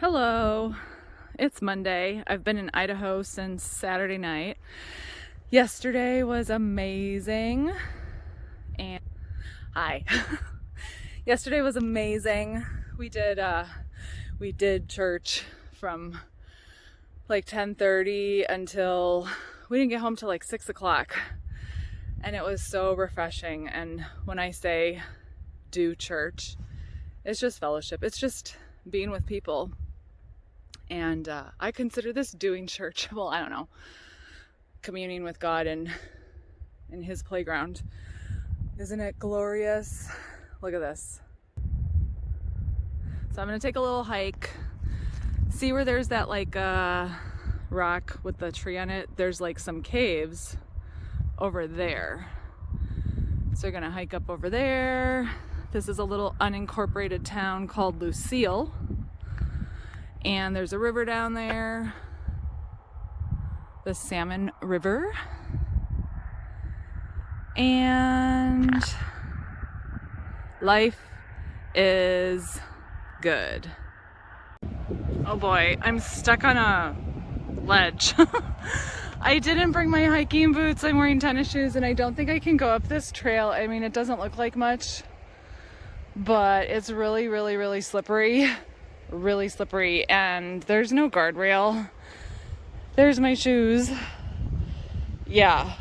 Hello, it's Monday. I've been in Idaho since Saturday night. Yesterday was amazing. And hi. Yesterday was amazing. We did church from like 10:30 until we didn't get home till like 6 o'clock. And it was so refreshing. And when I say do church, it's just fellowship. It's just being with people. And I consider this doing church. Well, I don't know. Communing with God in his playground. Isn't it glorious? Look at this. So I'm going to take a little hike. See where there's that like rock with the tree on it? There's like some caves over there. So you're going to hike up over there. This is a little unincorporated town called Lucille. And there's a river down there, the Salmon River. And life is good. Oh boy, I'm stuck on a ledge. I didn't bring my hiking boots. I'm wearing tennis shoes and I don't think I can go up this trail. I mean, it doesn't look like much, but it's really, really, really slippery. Really slippery, and there's no guardrail. There's my shoes. Yeah.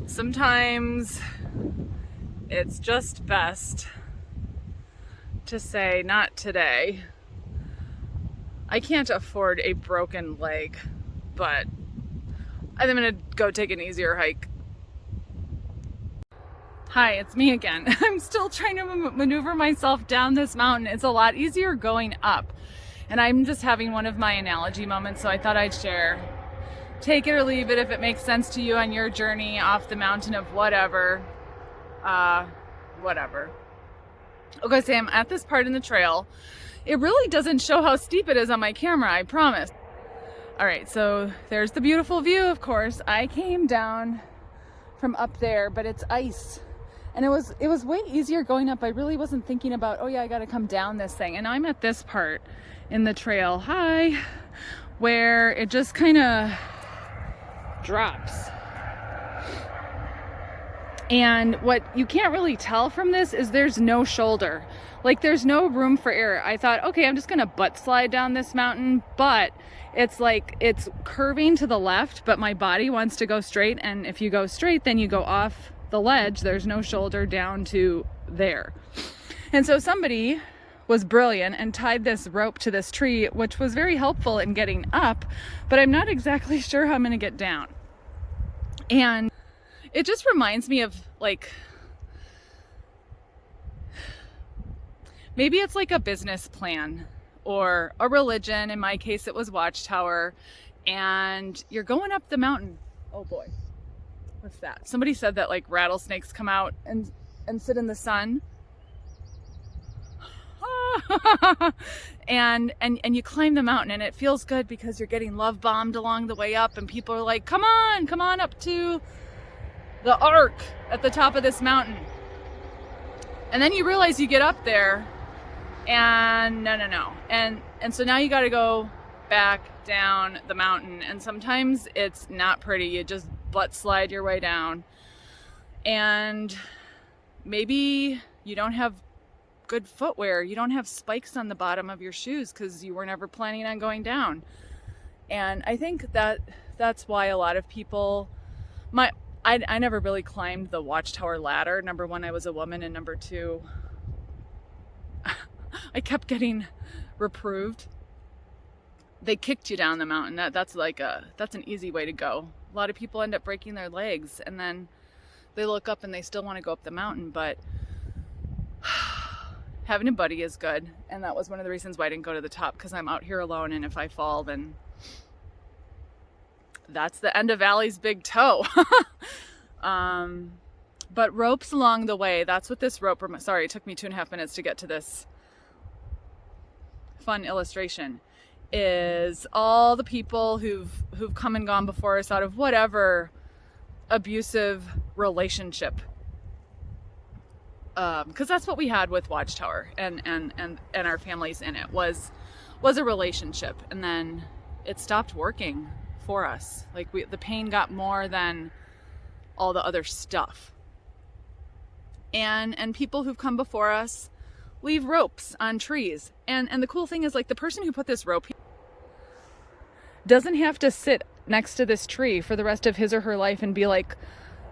Sometimes it's just best to say, not today. I can't afford a broken leg, but I'm gonna go take an easier hike. Hi, it's me again. I'm still trying to maneuver myself down this mountain. It's a lot easier going up. And I'm just having one of my analogy moments, so I thought I'd share. Take it or leave it if it makes sense to you on your journey off the mountain of whatever. Whatever. Okay, so I'm at this part in the trail. It really doesn't show how steep it is on my camera, I promise. All right, so there's the beautiful view, of course. I came down from up there, but it's ice. And it was way easier going up. I really wasn't thinking about, oh yeah, I gotta come down this thing. And I'm at this part in the trail, where it just kind of drops. And what you can't really tell from this is there's no shoulder. Like there's no room for error. I thought, okay, I'm just gonna butt slide down this mountain, but it's like it's curving to the left, but my body wants to go straight. And if you go straight, then you go off the ledge. There's no shoulder down to there. And so somebody was brilliant and tied this rope to this tree, which was very helpful in getting up, but I'm not exactly sure how I'm going to get down. And it just reminds me of like, maybe it's like a business plan or a religion. In my case, it was Watchtower, and you're going up the mountain. Oh boy. What's that? Somebody said that like rattlesnakes come out and sit in the sun. and you climb the mountain and it feels good because you're getting love bombed along the way up, and people are like, come on up to the ark at the top of this mountain. And then you realize you get up there and no. And so now you got to go back down the mountain, and sometimes it's not pretty. You just butt slide your way down, and maybe you don't have good footwear. You don't have spikes on the bottom of your shoes because you were never planning on going down. And I think that's why a lot of people, I never really climbed the Watchtower ladder. Number one, I was a woman, and number two, I kept getting reproved. They kicked you down the mountain. That's an easy way to go. A lot of people end up breaking their legs, and then they look up and they still want to go up the mountain, but having a buddy is good. And that was one of the reasons why I didn't go to the top, because I'm out here alone, and if I fall, then that's the end of Allie's big toe. But ropes along the way, that's what this rope, sorry, it took me 2.5 minutes to get to this fun illustration, is all the people who've come and gone before us out of whatever abusive relationship because that's what we had with Watchtower and our families in it was a relationship, and then it stopped working for us. Like the pain got more than all the other stuff. And people who've come before us leave ropes on trees, and the cool thing is, like, the person who put this rope doesn't have to sit next to this tree for the rest of his or her life and be like,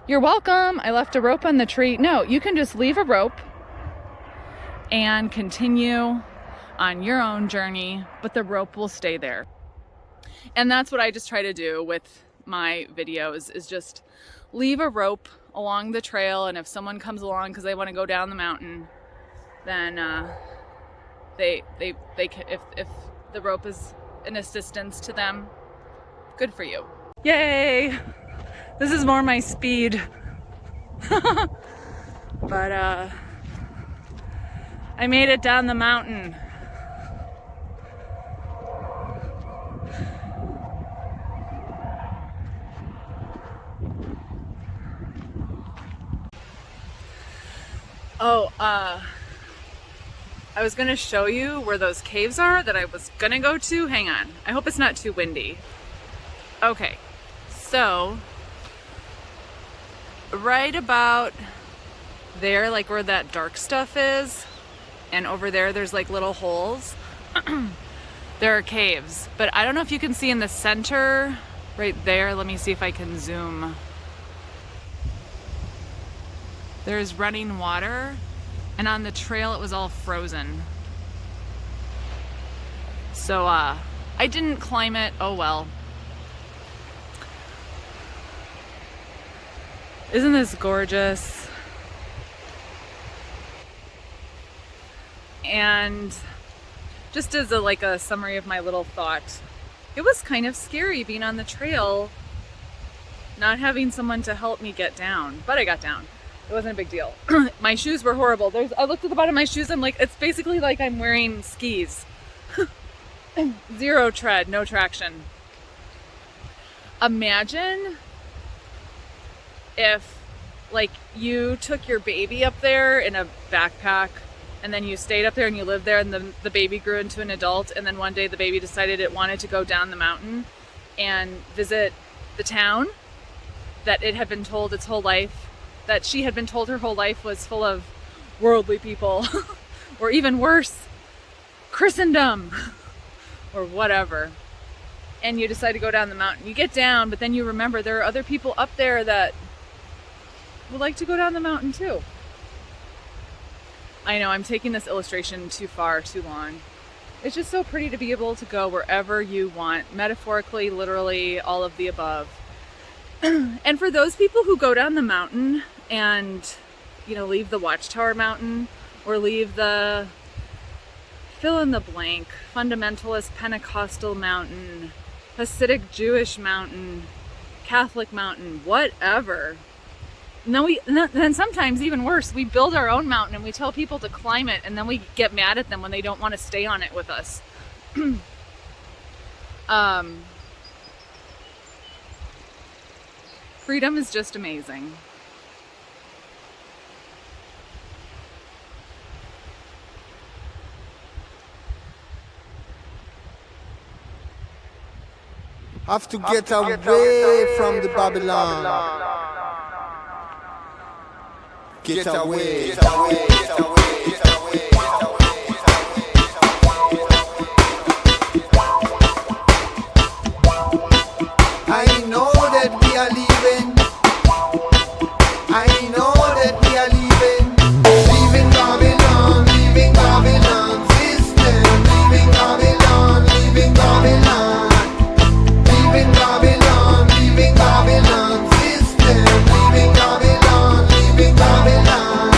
"You're welcome, I left a rope on the tree." No, you can just leave a rope and continue on your own journey, but the rope will stay there. And that's what I just try to do with my videos, is just leave a rope along the trail, and if someone comes along because they want to go down the mountain, then they can, if the rope is an assistance to them, good for you. Yay! This is more my speed. But I made it down the mountain. Oh, I was gonna show you where those caves are that I was gonna go to. Hang on. I hope it's not too windy. Okay, so right about there, like where that dark stuff is, and over there there's like little holes. There are caves, but I don't know if you can see in the center right there. Let me see if I can zoom. There's running water, and on the trail it was all frozen. So I didn't climb it. Oh well. Isn't this gorgeous? And just as a summary of my little thought, it was kind of scary being on the trail, not having someone to help me get down, but I got down. It wasn't a big deal. My shoes were horrible. I looked at the bottom of my shoes, I'm like, it's basically like I'm wearing skis. Zero tread, no traction. Imagine if, like, you took your baby up there in a backpack, and then you stayed up there and you lived there, and the baby grew into an adult, and then one day the baby decided it wanted to go down the mountain and visit the town that it had been told its whole life, that she had been told her whole life was full of worldly people, or even worse, Christendom, or whatever. And you decide to go down the mountain. You get down, but then you remember there are other people up there that would like to go down the mountain too. I know I'm taking this illustration too far, too long. It's just so pretty to be able to go wherever you want, metaphorically, literally, all of the above. And for those people who go down the mountain and, leave the Watchtower Mountain, or leave the fill in the blank, fundamentalist Pentecostal mountain, Hasidic Jewish mountain, Catholic mountain, whatever. Then sometimes, even worse, we build our own mountain and we tell people to climb it, and then we get mad at them when they don't want to stay on it with us. Freedom is just amazing. Have to get away from the Babylon. Get away. Get away. Get away. Get away. I know that we are leaving. I know that we are leaving. Leaving Babylon, leaving Babylon system. Leaving Babylon, leaving Babylon. Leaving Babylon, leaving Babylon system. Leaving Babylon, leaving Babylon.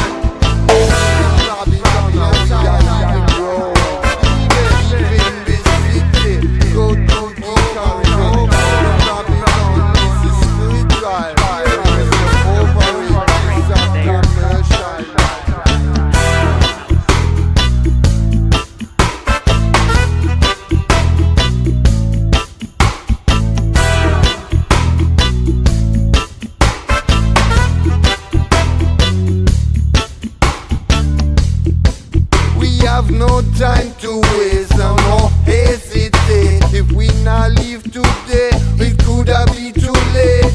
have no time to waste and no hesitate. If we not leave today, it could have be too late.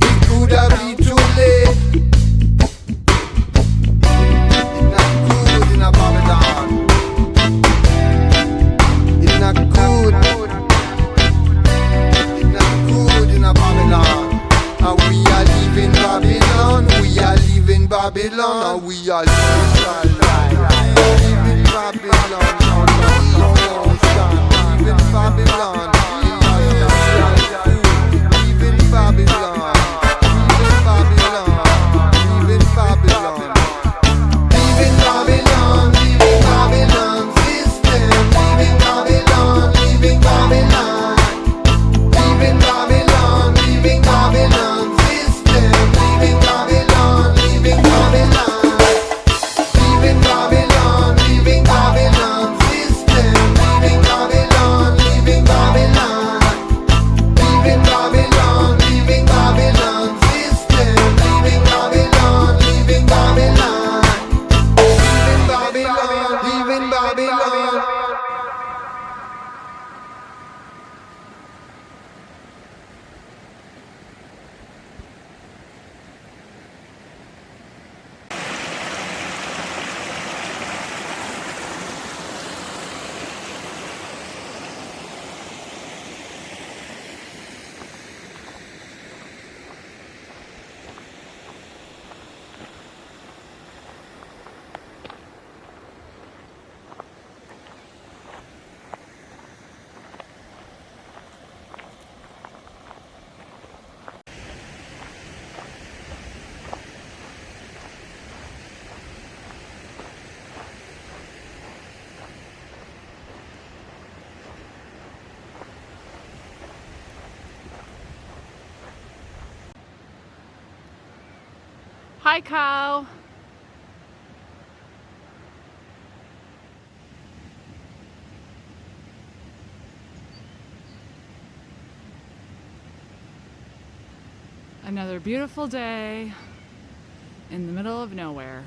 It could have be too late. It's not good in a Babylon. It's not good. It's not good in a Babylon. And we are leaving Babylon. We are leaving Babylon. And we are leaving Babylon. Leaving Babylon. Leaving Babylon. Leaving Babylon. Leaving Babylon. Leaving Babylon. Leaving Babylon. Leaving Babylon system. Leaving Babylon. Leaving Babylon. Leaving Babylon. Leaving Babylon system. Leaving Babylon. Leaving Babylon. Leaving Babylon. Leaving Babylon system. Leaving Babylon. Leaving Babylon. Leaving Babylon. Leaving Babylon system. Leaving Babylon. Leaving Babylon. Leaving Babylon. Leaving Babylon. Hi, cow. Another beautiful day in the middle of nowhere.